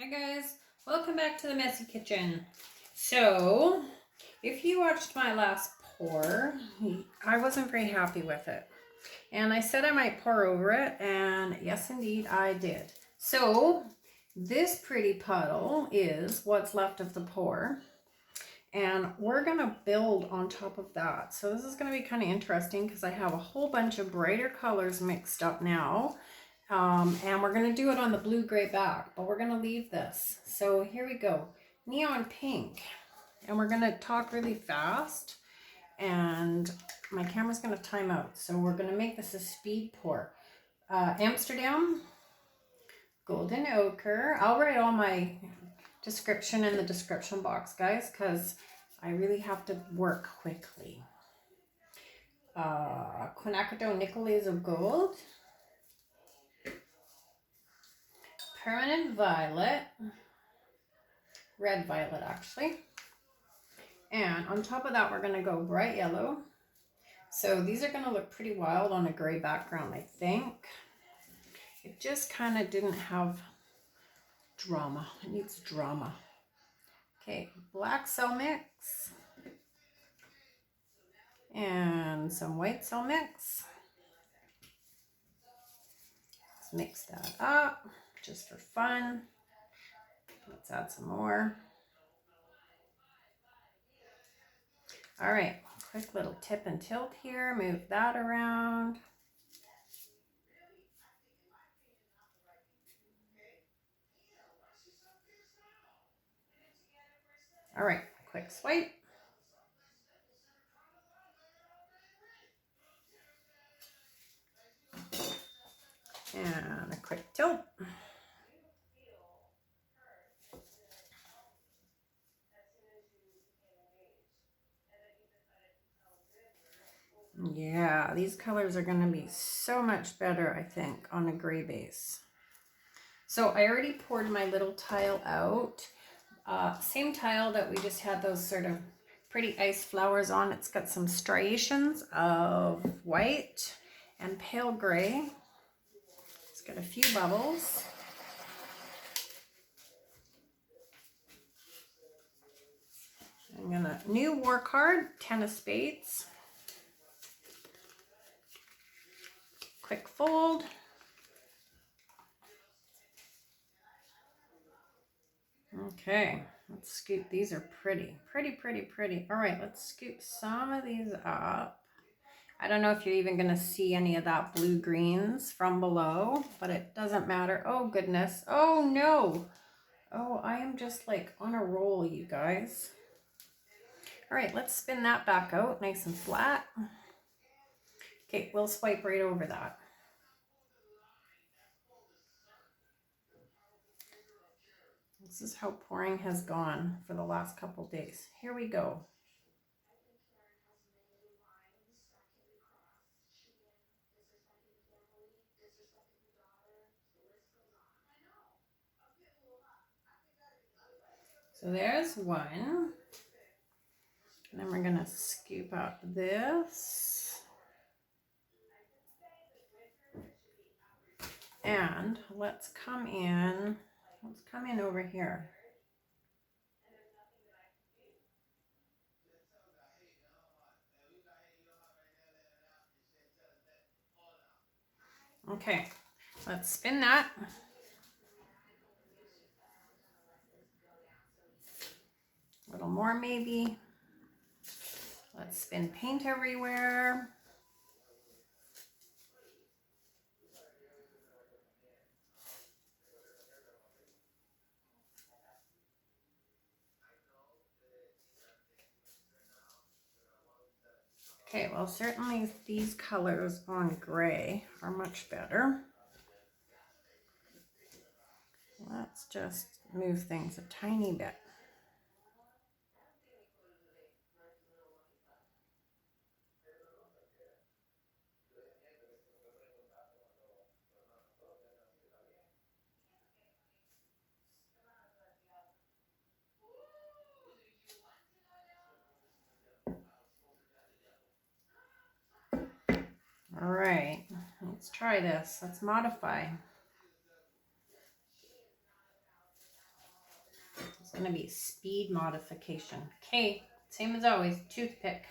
Hi guys, welcome back to the messy kitchen. So, if you watched my last pour, I wasn't very happy with it. And I said I might pour over it, and yes indeed I did. So, this pretty puddle is what's left of the pour. And we're gonna build on top of that. So this is gonna be kind of interesting because I have a whole bunch of brighter colors mixed up now. And we're going to do it on the blue-gray back, but we're going to leave this. So here we go. Neon pink. And we're going to talk really fast. And my camera's going to time out. So we're going to make this a speed pour. Amsterdam, golden ochre. I'll write all my description in the description box, guys, because I really have to work quickly. Quinacridone nickel of gold. Permanent violet, red violet actually. And on top of that, we're going to go bright yellow. So these are going to look pretty wild on a gray background, I think. It just kind of didn't have drama. It needs drama. Okay, black cell mix. And some white cell mix. Let's mix that up just for fun. Let's add some more. All right, quick little tip and tilt here. Move that around. All right, quick swipe. And a quick tilt. Yeah, these colors are going to be so much better, I think, on a gray base. So I already poured my little tile out. Same tile that we just had those sort of pretty ice flowers on. It's got some striations of white and pale gray. It's got a few bubbles. I'm gonna, new war card, 10 of spades. Quick fold. Okay, let's scoop. These are pretty. All right, let's scoop some of these up. I don't know if you're even going to see any of that blue greens from below, but it doesn't matter. Oh, goodness. Oh, no. Oh, I am just like on a roll, you guys. All right, let's spin that back out nice and flat. Okay, we'll swipe right over that. This is how pouring has gone for the last couple days. Here we go. So there's one. And then we're going to scoop out this. And let's come in over here. Okay, let's spin that. A little more maybe. Let's spin paint everywhere. Okay, well certainly these colors on gray are much better. Let's just move things a tiny bit. All right, let's try this. Let's modify. going to be speed modification. Okay, same as always, toothpick.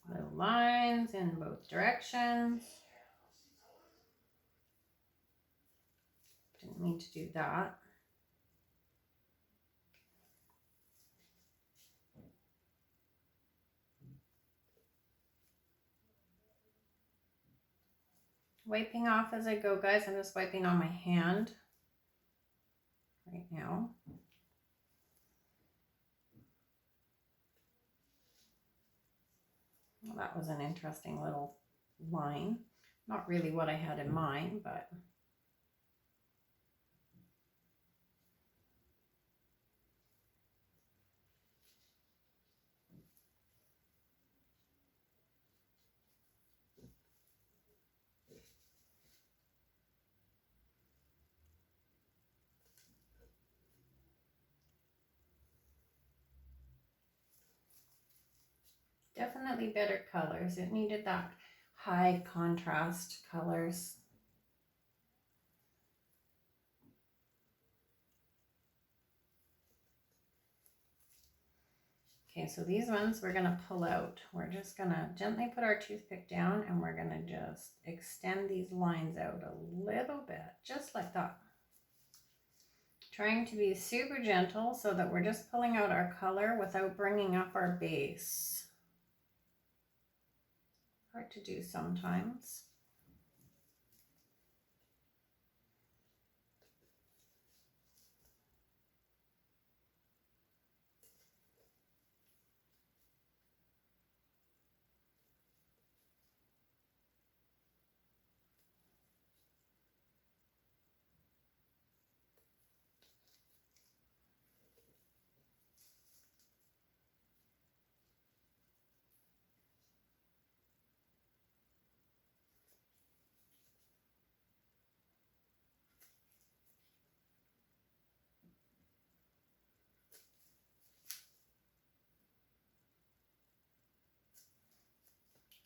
Little lines in both directions. Didn't mean to do that. Wiping off as I go, guys. I'm just wiping on my hand right now. Well, that was an interesting little line. Not really what I had in mind, but definitely better colors. It needed that high contrast colors. Okay, so these ones we're going to pull out. We're just going to gently put our toothpick down and we're going to just extend these lines out a little bit, just like that. Trying to be super gentle so that we're just pulling out our color without bringing up our base. Hard to do sometimes.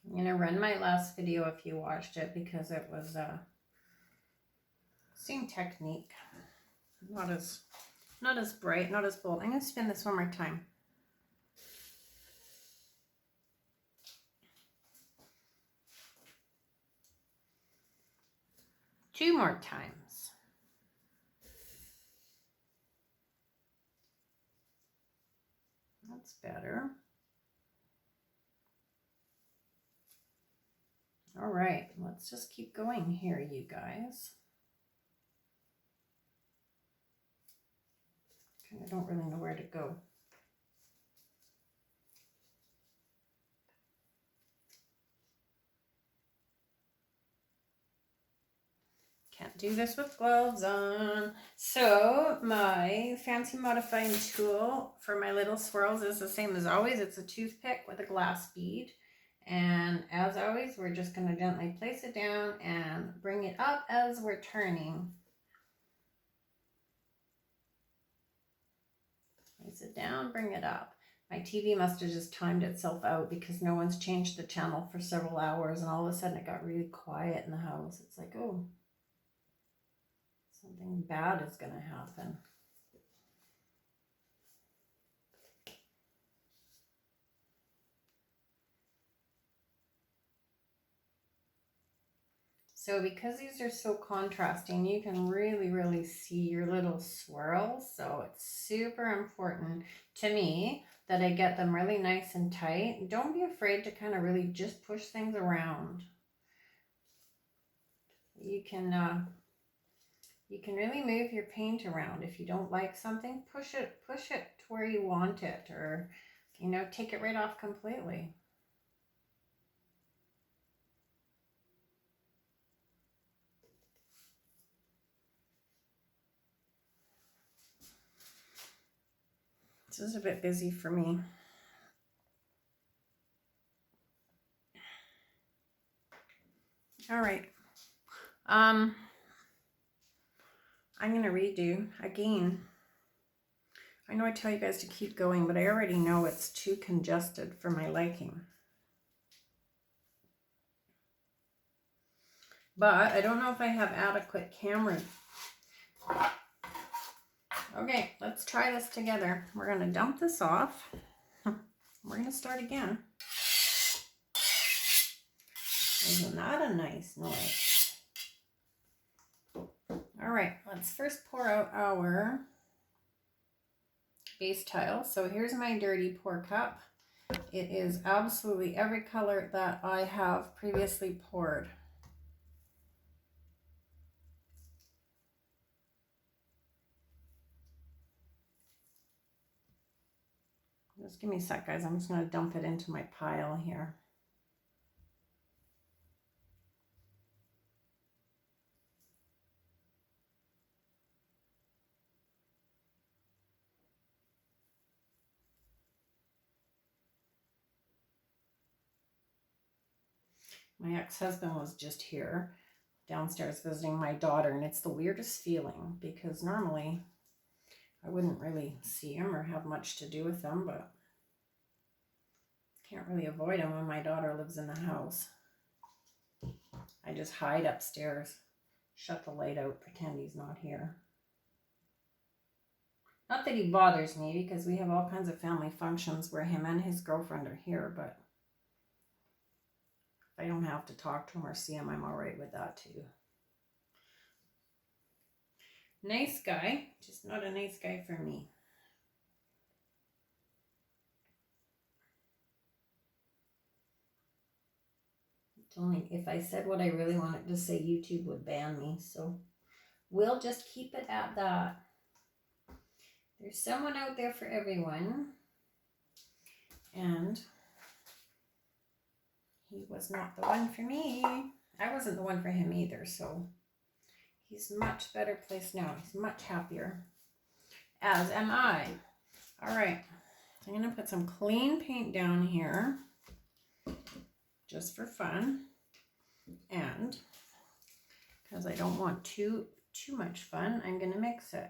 I'm going to run my last video if you watched it because it was same technique. Not as bright, not as bold. I'm going to spin this one more time. Two more times. That's better. All right, let's just keep going here, you guys. I don't really know where to go. Can't do this with gloves on. So my fancy modifying tool for my little swirls is the same as always. It's a toothpick with a glass bead. And as always, we're just going to gently place it down and bring it up as we're turning. Place it down, bring it up. My TV must have just timed itself out because no one's changed the channel for several hours and all of a sudden it got really quiet in the house. It's like, oh, something bad is going to happen. So because these are so contrasting, you can really see your little swirls. So it's super important to me that I get them really nice and tight. Don't be afraid to kind of really just push things around. You can really move your paint around. If you don't like something, push it to where you want it, or, you know, take it right off completely. This is a bit busy for me. All right. I'm going to redo again. I know I tell you guys to keep going, but I already know it's too congested for my liking. but I don't know if I have adequate camera. Okay, let's try this together. We're going to dump this off. We're going to start again. Isn't that a nice noise? All right, let's first pour out our base tile. So here's my dirty pour cup. It is absolutely every color that I have previously poured. Just give me a sec, guys. I'm just going to dump it into my pile here. My ex-husband was just here downstairs visiting my daughter, and it's the weirdest feeling because normally I wouldn't really see him or have much to do with him, but can't really avoid him when my daughter lives in the house. I just hide upstairs, shut the light out, pretend he's not here. Not that he bothers me because we have all kinds of family functions where him and his girlfriend are here, but if I don't have to talk to him or see him, I'm all right with that too. Nice guy, just not a nice guy for me. It's only if I said what I really wanted to say, YouTube would ban me, so we'll just keep it at that. There's someone out there for everyone, and he was not the one for me. I wasn't the one for him either, so he's much better placed now. He's much happier, as am I. All right, I'm going to put some clean paint down here just for fun, and because I don't want too much fun, I'm going to mix it.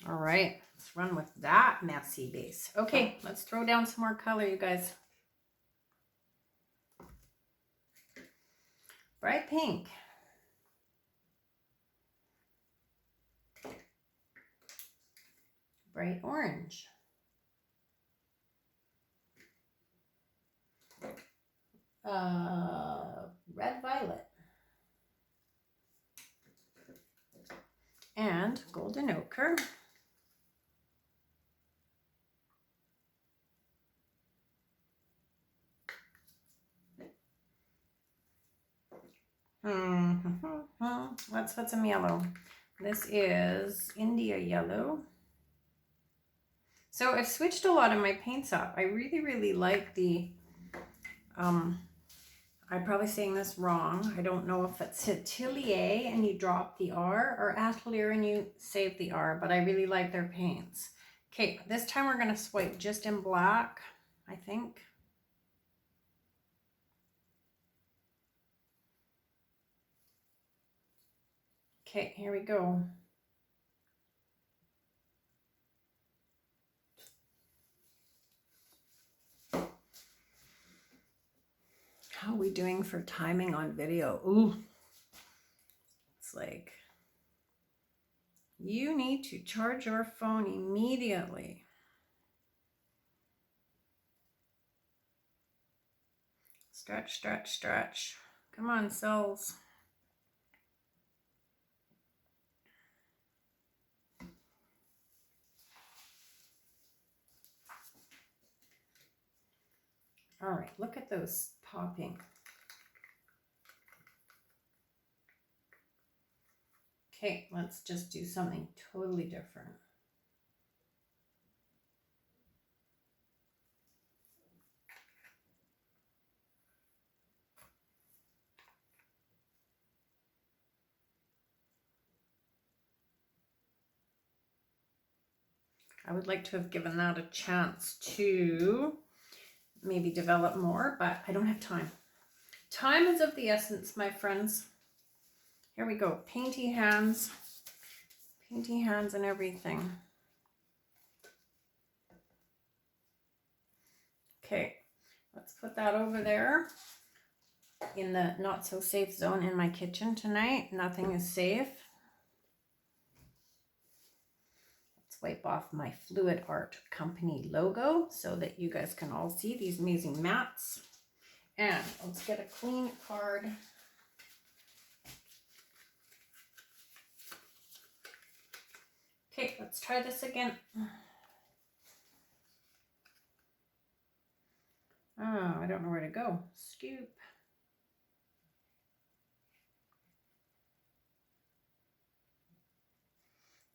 All right, let's run with that messy base. Okay, let's throw down some more color, you guys. Bright pink. Bright orange. Red violet. And golden ochre. Let's put some yellow. This is India yellow. So I've switched a lot of my paints up. I really like the, I'm probably saying this wrong. I don't know if it's Atelier and you drop the R or Atelier and you save the R, but I really like their paints. Okay, this time we're going to swipe just in black, I think. Okay, here we go. How are we doing for timing on video? Ooh, it's like, you need to charge your phone immediately. Stretch, stretch, stretch. Come on, cells. All right, look at those popping. Okay, let's just do something totally different. I would like to have given that a chance to maybe develop more, but I don't have time. Time is of the essence, my friends. Here we go, painty hands and everything. put that over there in the not so safe zone in my kitchen tonight. Nothing is safe. Let's wipe off my Fluid Art Company logo so that you guys can all see these amazing mats. And let's get a clean card. Okay, let's try this again. Oh, I don't know where to go. Scoop.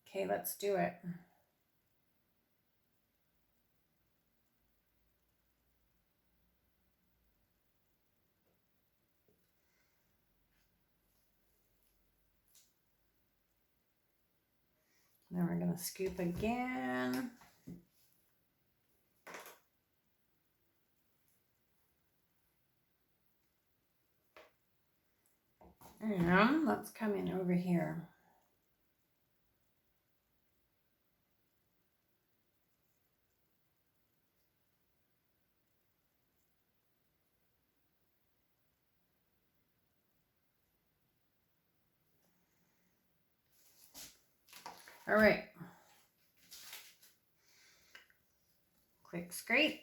Okay, let's do it. Then we're going to scoop again. And let's come in over here. All right. Quick scrape.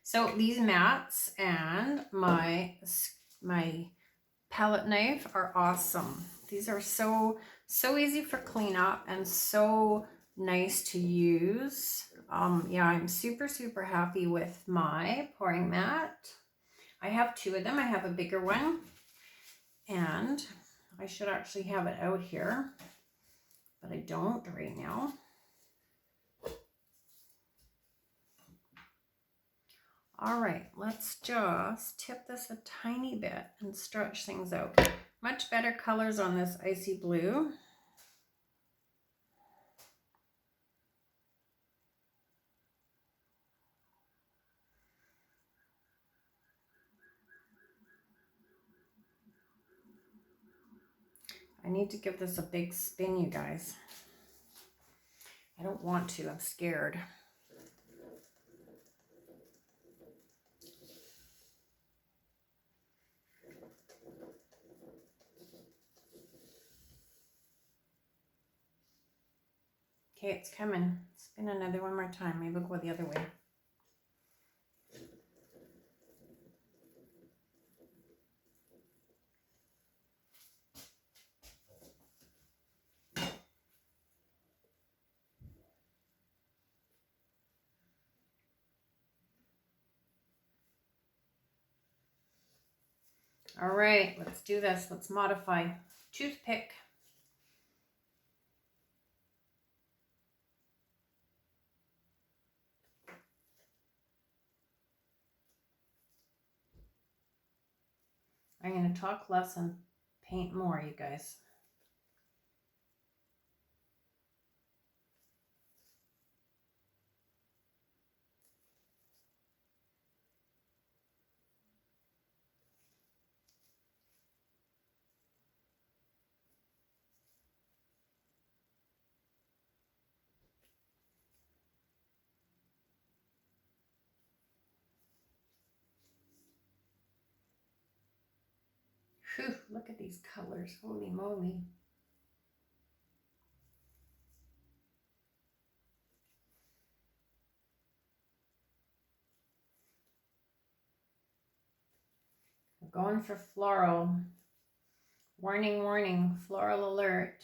So these mats and my palette knife are awesome. These are so easy for cleanup and so nice to use. Yeah, I'm super happy with my pouring mat. I have two of them. I have a bigger one, and I should actually have it out here, but I don't right now. All right, let's just tip this a tiny bit and stretch things out. Much better colors on this icy blue. I need to give this a big spin, you guys. I don't want to, I'm scared. Okay, it's coming. Spin another one more time. Maybe we'll go the other way. All right, let's do this. Let's modify. Toothpick. I'm going to talk less and paint more, you guys. Whew, look at these colors. Holy moly. We're going for floral. Warning, warning, floral alert.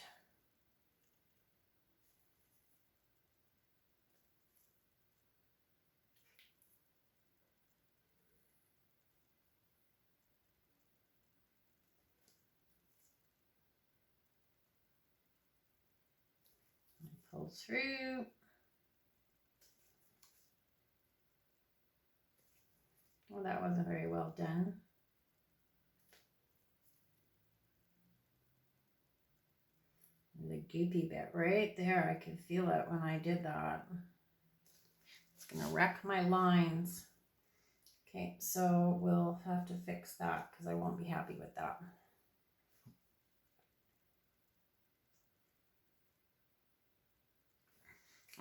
Pull through. Well, that wasn't very well done. The goopy bit right there, I could feel it when I did that. It's gonna wreck my lines. Okay, so we'll have to fix that because I won't be happy with that.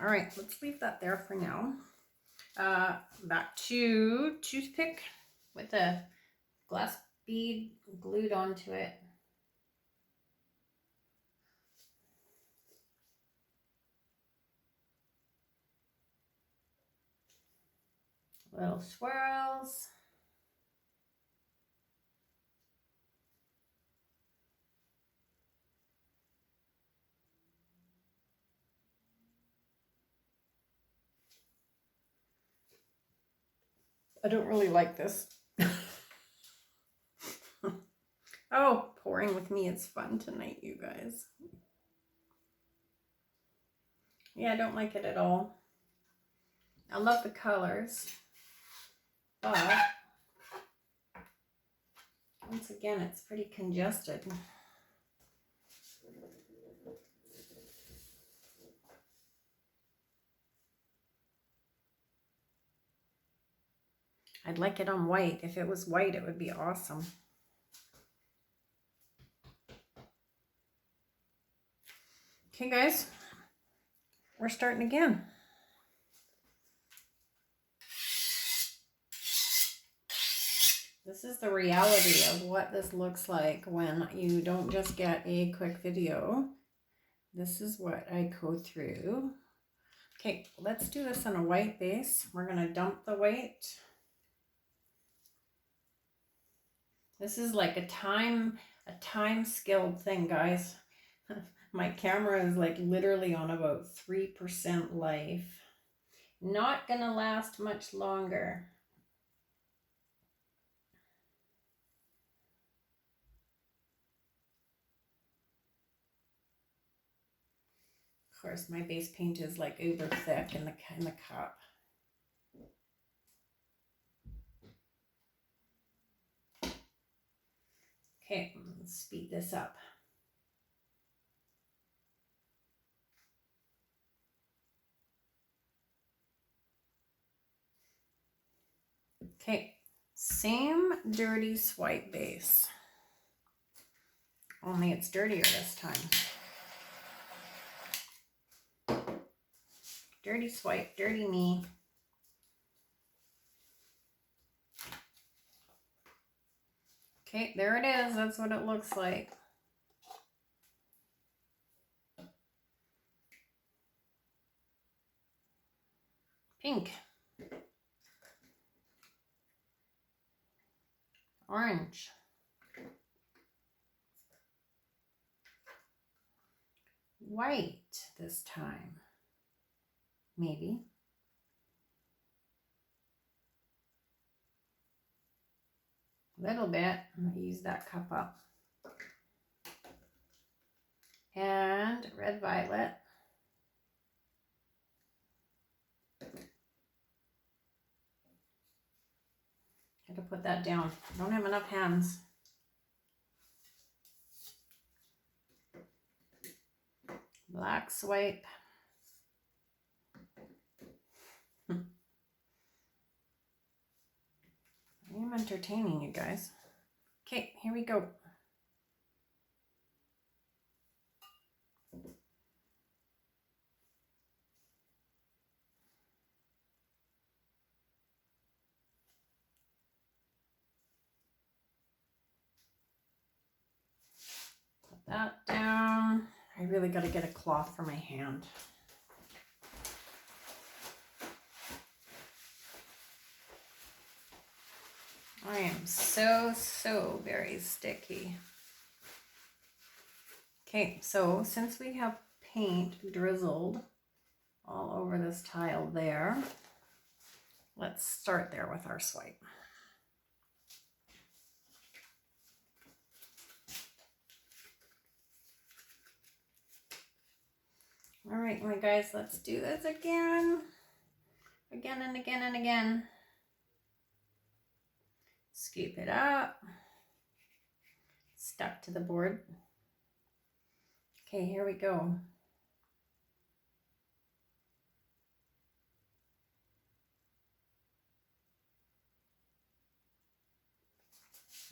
All right, let's leave that there for now. Back to toothpick with a glass bead glued onto it. Little swirls. I don't really like this. Oh, pouring with me is fun tonight, you guys. Yeah, I don't like it at all. I love the colors, but once again, it's pretty congested. I'd like it on white. If it was white, it would be awesome. Okay, guys, we're starting again. This is the reality of what this looks like when you don't just get a quick video. This is what I go through. Okay, let's do this on a white base. We're going to dump the white. This is like a time skilled thing, guys. My camera is like literally on about 3% life. Not going to last much longer. Of course, my base paint is like uber thick in the cup. Okay, let's speed this up. Okay, same dirty swipe base, only it's dirtier this time. Dirty swipe, dirty me. Okay, there it is. That's what it looks like. Pink. Orange. White this time. Maybe. Little bit. I'm going to use that cup up. And red violet. Got to put that down. I don't have enough hands. Black swipe. I am entertaining you guys. Okay, here we go. Put that down. I really got to get a cloth for my hand. I am so very sticky. Okay, so since we have paint drizzled all over this tile there, let's start there with our swipe. All right, my guys, let's do this again. Again and again and again. Scoop it up. Stuck to the board. Okay, here we go.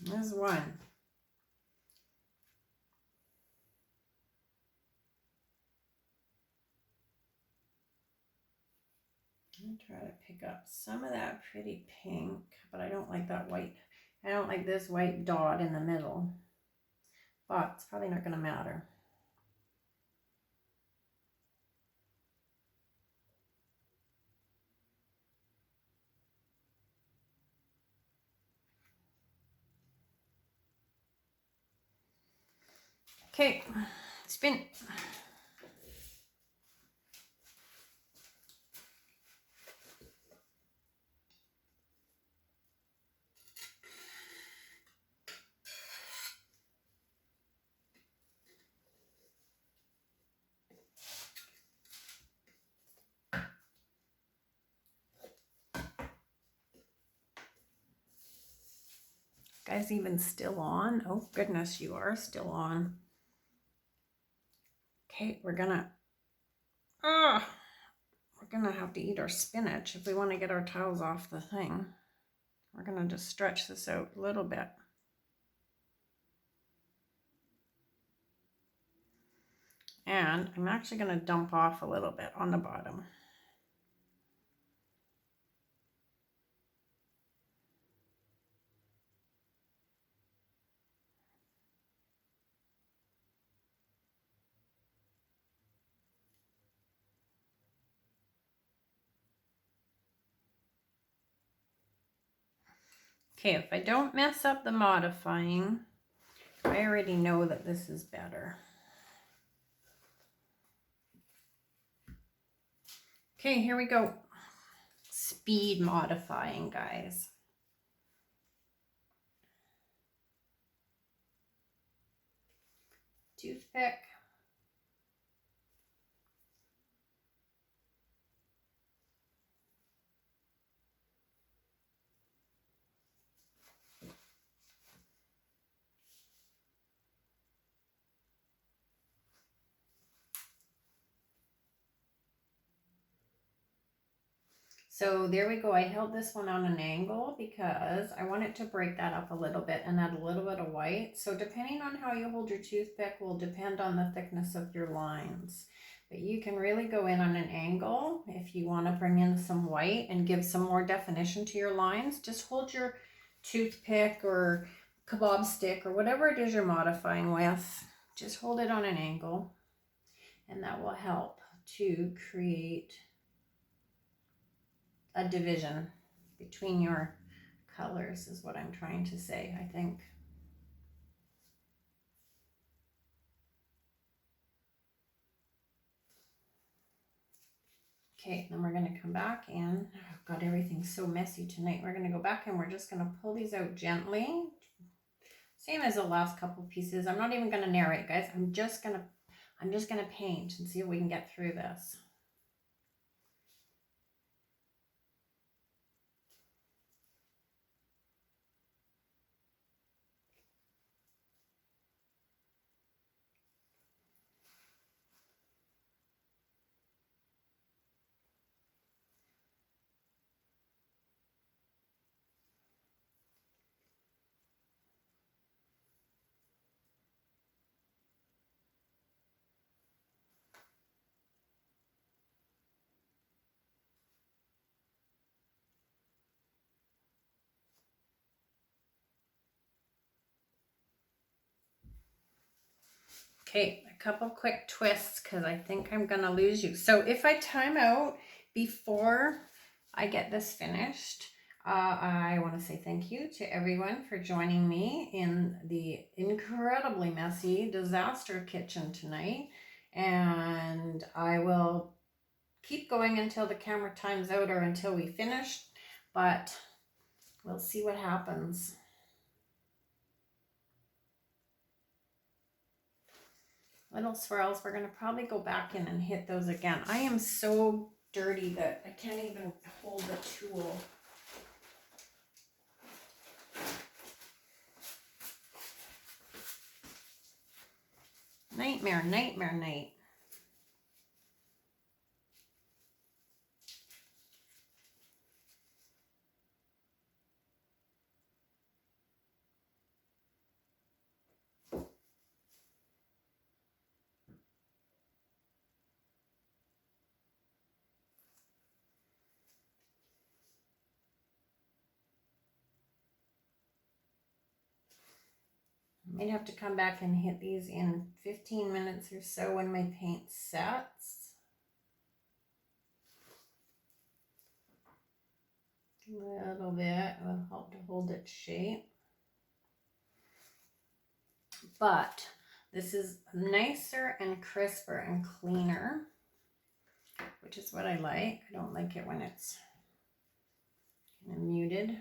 There's one. I'm going to try to pick up some of that pretty pink, but I don't like that white. I don't like this white dot in the middle, but it's probably not going to matter. Okay, spin. Guys, even still on? Oh goodness, you are still on. Okay, we're gonna have to eat our spinach if we want to get our towels off the thing. We're gonna just stretch this out a little bit. And I'm actually gonna dump off a little bit on the bottom. Okay, if I don't mess up the modifying, I already know that this is better. Okay, here we go. Speed modifying, guys. Toothpick. So there we go. I held this one on an angle because I want it to break that up a little bit and add a little bit of white. So depending on how you hold your toothpick will depend on the thickness of your lines. But you can really go in on an angle if you want to bring in some white and give some more definition to your lines. Just hold your toothpick or kebab stick or whatever it is you're modifying with. Just hold it on an angle and that will help to create a division between your colors is what I'm trying to say, I think. Okay, then we're going to come back in. I've got everything so messy tonight. We're going to go back and we're just going to pull these out gently. Same as the last couple pieces. I'm not even going to narrate, guys. I'm just going to paint and see if we can get through this. Okay, a couple quick twists because I think I'm gonna lose you. So if I time out before I get this finished, I want to say thank you to everyone for joining me in the incredibly messy disaster kitchen tonight. And I will keep going until the camera times out or until we finish, but we'll see what happens. Little swirls, we're going to probably go back in and hit those again. I am so dirty that I can't even hold the tool. Nightmare, nightmare night. I might have to come back and hit these in 15 minutes or so when my paint sets. A little bit will help to hold its shape. But this is nicer and crisper and cleaner, which is what I like. I don't like it when it's kind of muted.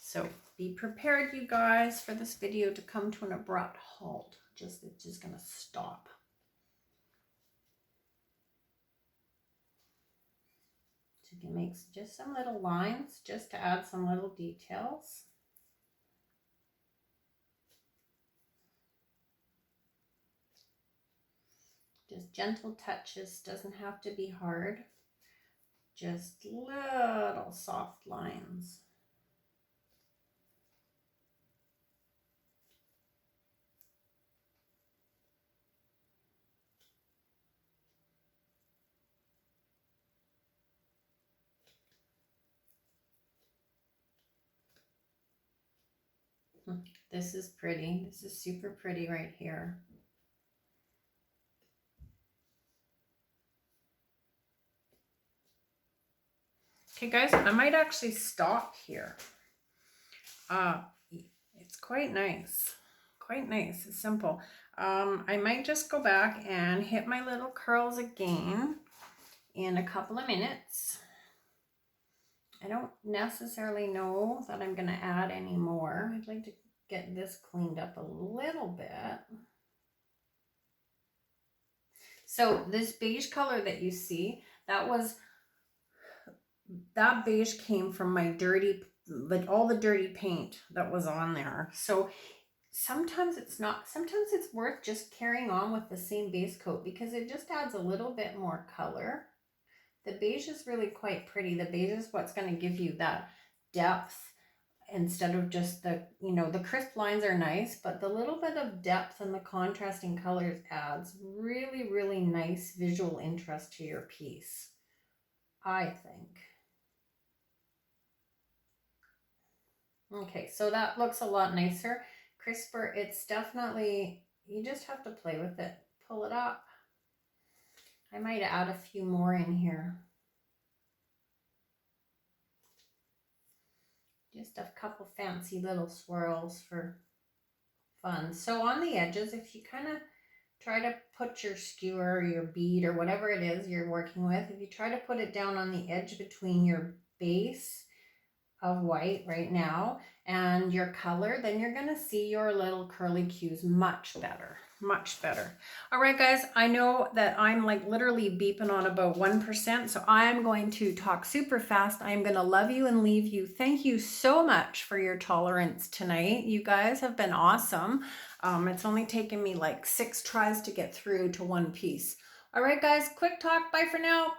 So be prepared, you guys, for this video to come to an abrupt halt. It's just gonna stop. So you can make just some little lines just to add some little details. Just gentle touches, doesn't have to be hard. Just little soft lines. This is pretty. This is super pretty right here. Okay guys, I might actually stop here. It's quite nice. Quite nice. It's simple. I might just go back and hit my little curls again in a couple of minutes. I don't necessarily know that I'm going to add any more. I'd like to get this cleaned up a little bit. So this beige color that you see, that beige came from my dirty, like all the dirty paint that was on there. So sometimes it's worth just carrying on with the same base coat because it just adds a little bit more color. The beige is really quite pretty. The beige is what's going to give you that depth instead of just the crisp lines are nice, but the little bit of depth and the contrasting colors adds really, really nice visual interest to your piece, I think. Okay, so that looks a lot nicer, crisper. It's definitely, you just have to play with it, pull it up. I might add a few more in here. Just a couple fancy little swirls for fun. So on the edges, if you kind of try to put your skewer, your bead, or whatever it is you're working with, if you try to put it down on the edge between your base of white right now and your color, then you're going to see your little curly cues much better. Much better. All right, guys, I know that I'm like literally beeping on about 1%, so I'm going to talk super fast. I'm going to love you and leave you. Thank you so much for your tolerance tonight. You guys have been awesome. It's only taken me like 6 tries to get through to one piece. All right, guys, quick talk. Bye for now.